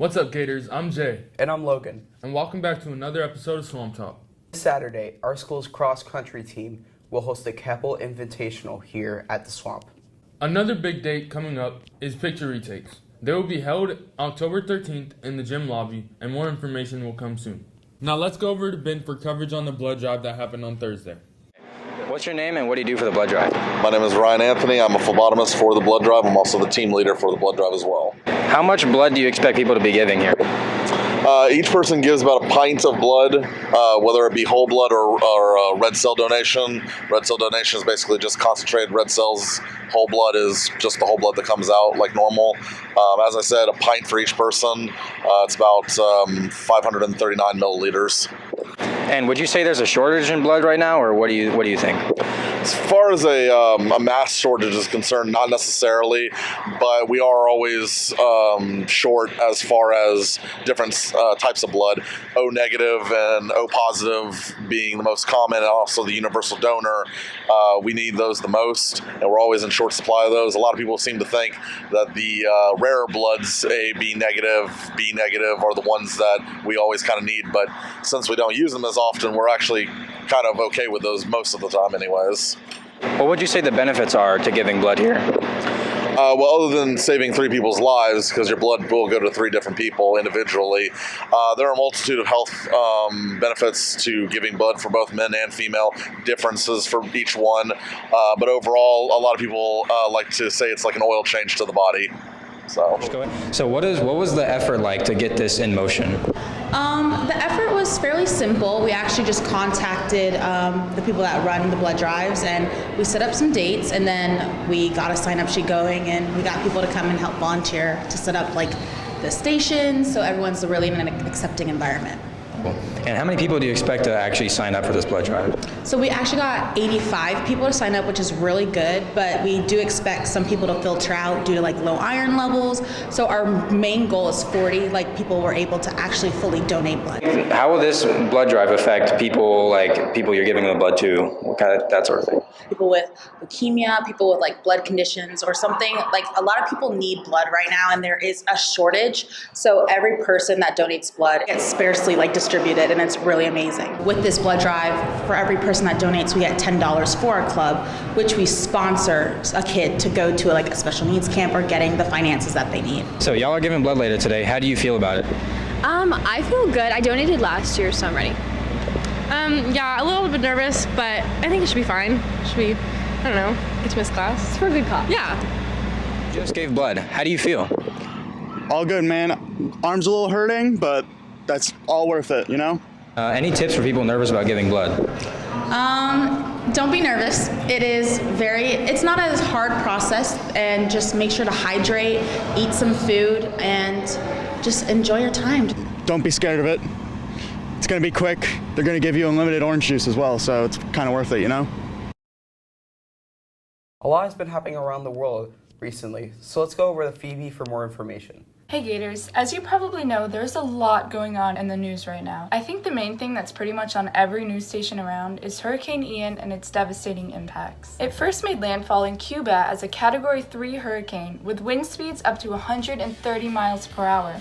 What's up, Gators? I'm Jay. And I'm Logan. And welcome back to another episode of Swamp Talk. This Saturday, our school's cross-country team will host the Capel Invitational here at the Swamp. Another big date coming up is picture retakes. They will be held October 13th in the gym lobby, and more information will come soon. Now let's go over to Ben for coverage on the blood drive that happened on Thursday. What's your name and what do you do for the blood drive? My name is Ryan Anthony. I'm a phlebotomist for the blood drive. I'm also the team leader for the blood drive as well. How much blood do you expect people to be giving here? Each person gives about a pint of blood, whether it be whole blood or red cell donation. Red cell donation is basically just concentrated red cells. Whole blood is just the whole blood that comes out like normal. As I said, a pint for each person. It's about 539 milliliters. And would you say there's a shortage in blood right now, or what do you think? As far as a mass shortage is concerned, not necessarily, but we are always short as far as different types of blood. O negative and O positive being the most common, and also the universal donor. We need those the most, and we're always in short supply of those. A lot of people seem to think that the rarer bloods, A, B negative, B negative, are the ones that we always kind of need, but since we don't use them as often, we're actually kind of okay with those most of the time anyways. What would you say the benefits are to giving blood here? Well, other than saving 3 people's lives, because your blood will go to 3 different people individually, there are a multitude of health benefits to giving blood for both men and female, differences for each one. But overall, a lot of people like to say it's like an oil change to the body. So what was the effort like to get this in motion? The effort was fairly simple. We actually just contacted the people that run the blood drives, and we set up some dates, and then we got a sign-up sheet going, and we got people to come and help volunteer to set up like the stations, so everyone's really in an accepting environment. And how many people do you expect to actually sign up for this blood drive? So we actually got 85 people to sign up, which is really good, but we do expect some people to filter out due to like low iron levels. So our main goal is 40, like people were able to actually fully donate blood. How will this blood drive affect people you're giving the blood to, what kind of that sort of thing? People with leukemia, people with like blood conditions or something. Like a lot of people need blood right now, and there is a shortage. So every person that donates blood gets sparsely like distributed, and it's really amazing. With this blood drive, for every person that donates, we get $10 for our club, which we sponsor a kid to go to like a special needs camp or getting the finances that they need. So y'all are giving blood later today. How do you feel about it? I feel good. I donated last year, so I'm ready. Yeah, a little bit nervous, but I think it should be fine. Should be, I don't know, get to miss class. It's for a good cause. Yeah. You just gave blood. How do you feel? All good, man. Arm's a little hurting, but that's all worth it, you know? Any tips for people nervous about giving blood? Don't be nervous. It's not a hard process, and just make sure to hydrate, eat some food, and just enjoy your time. Don't be scared of it. It's gonna be quick. They're gonna give you unlimited orange juice as well, so it's kind of worth it, you know? A lot has been happening around the world recently, so let's go over to Phoebe for more information. Hey Gators, as you probably know, there's a lot going on in the news right now. I think the main thing that's pretty much on every news station around is Hurricane Ian and its devastating impacts. It first made landfall in Cuba as a Category 3 hurricane with wind speeds up to 130 miles per hour.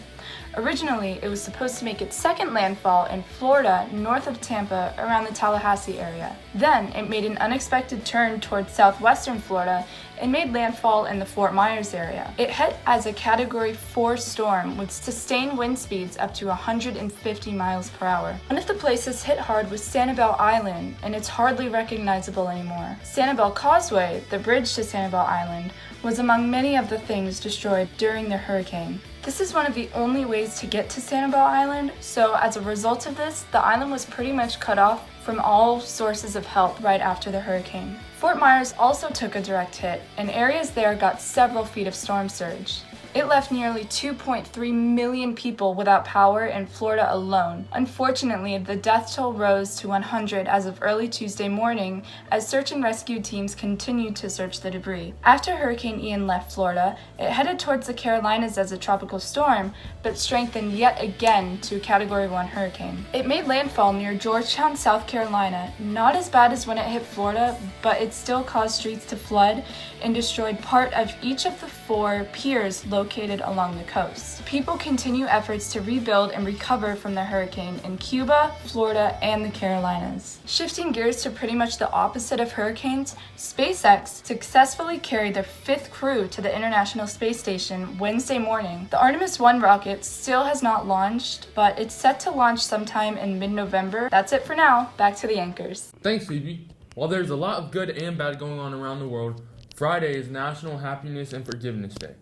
Originally, it was supposed to make its second landfall in Florida, north of Tampa, around the Tallahassee area. Then, it made an unexpected turn towards southwestern Florida and made landfall in the Fort Myers area. It hit as a Category 4 storm with sustained wind speeds up to 150 miles per hour. One of the places hit hard was Sanibel Island, and it's hardly recognizable anymore. Sanibel Causeway, the bridge to Sanibel Island, was among many of the things destroyed during the hurricane. This is one of the only ways to get to Sanibel Island, so as a result of this, the island was pretty much cut off from all sources of help right after the hurricane. Fort Myers also took a direct hit, and areas there got several feet of storm surge. It left nearly 2.3 million people without power in Florida alone. Unfortunately, the death toll rose to 100 as of early Tuesday morning as search and rescue teams continued to search the debris. After Hurricane Ian left Florida, it headed towards the Carolinas as a tropical storm, but strengthened yet again to a Category 1 hurricane. It made landfall near Georgetown, South Carolina. Not as bad as when it hit Florida, but it still caused streets to flood and destroyed part of each of the 4 piers located located along the coast. People continue efforts to rebuild and recover from the hurricane in Cuba, Florida, and the Carolinas. Shifting gears to pretty much the opposite of hurricanes, SpaceX successfully carried their 5th crew to the International Space Station Wednesday morning. The Artemis 1 rocket still has not launched, but it's set to launch sometime in mid-November. That's it for now. Back to the anchors. Thanks, Phoebe. While there's a lot of good and bad going on around the world, Friday is National Happiness and Forgiveness Day.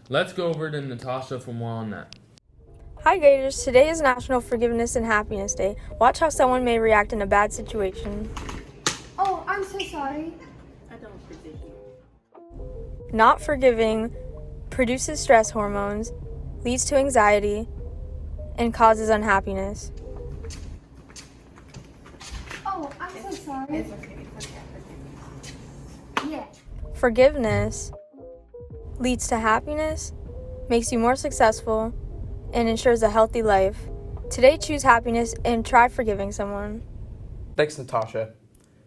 Let's go over to Natasha for more on that. Hi Gators, today is National Forgiveness and Happiness Day. Watch how someone may react in a bad situation. Oh, I'm so sorry. Not forgiving produces stress hormones, leads to anxiety, and causes unhappiness. Oh, I'm so sorry. It's okay. Yeah. Forgiveness leads to happiness, makes you more successful, and ensures a healthy life. Today, choose happiness and try forgiving someone. Thanks, Natasha.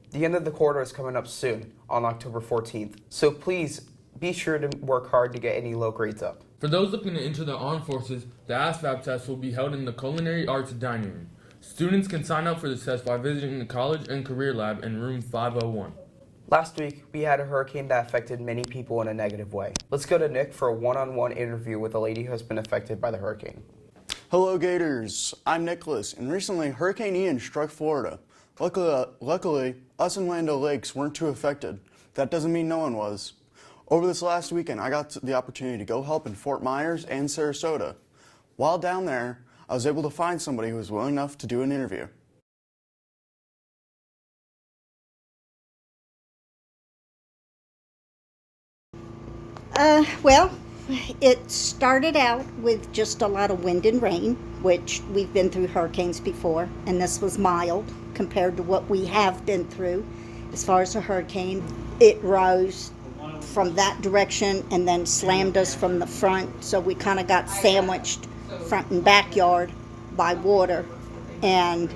The end of the quarter is coming up soon, on October 14th, so please be sure to work hard to get any low grades up. For those looking to enter the armed forces, the ASVAB test will be held in the Culinary Arts Dining Room. Students can sign up for the test by visiting the College and Career Lab in room 501. Last week, we had a hurricane that affected many people in a negative way. Let's go to Nick for a one-on-one interview with a lady who has been affected by the hurricane. Hello Gators, I'm Nicholas, and recently Hurricane Ian struck Florida. Luckily, us in Land O'Lakes weren't too affected. That doesn't mean no one was. Over this last weekend, I got the opportunity to go help in Fort Myers and Sarasota. While down there, I was able to find somebody who was willing enough to do an interview. Well, it started out with just a lot of wind and rain, which we've been through hurricanes before, and this was mild compared to what we have been through. As far as a hurricane, it rose from that direction and then slammed us from the front, so we kind of got sandwiched front and backyard by water, and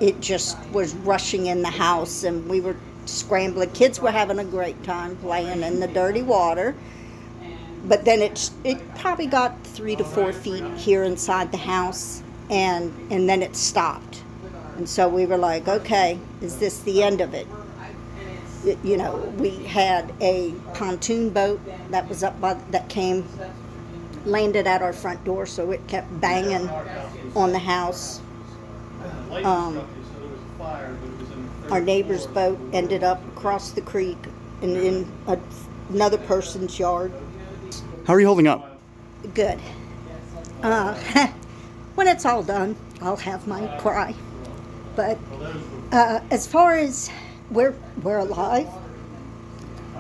it just was rushing in the house, and we were scrambling. Kids were having a great time playing in the dirty water. But then it probably got 3 to 4 feet here inside the house, and then it stopped. And so we were like, okay, is this the end of it? You know, we had a pontoon boat that was landed at our front door, so it kept banging on the house. Our neighbor's boat ended up across the creek and in another person's yard. How are you holding up? Good. When it's all done, I'll have my cry. But as far as we're alive,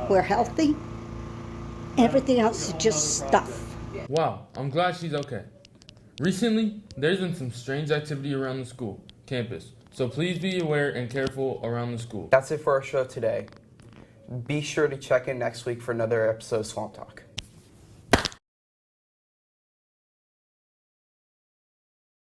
we're healthy, everything else is just stuff. Wow, I'm glad she's okay. Recently, there's been some strange activity around the school campus, so please be aware and careful around the school. That's it for our show today. Be sure to check in next week for another episode of Swamp Talk.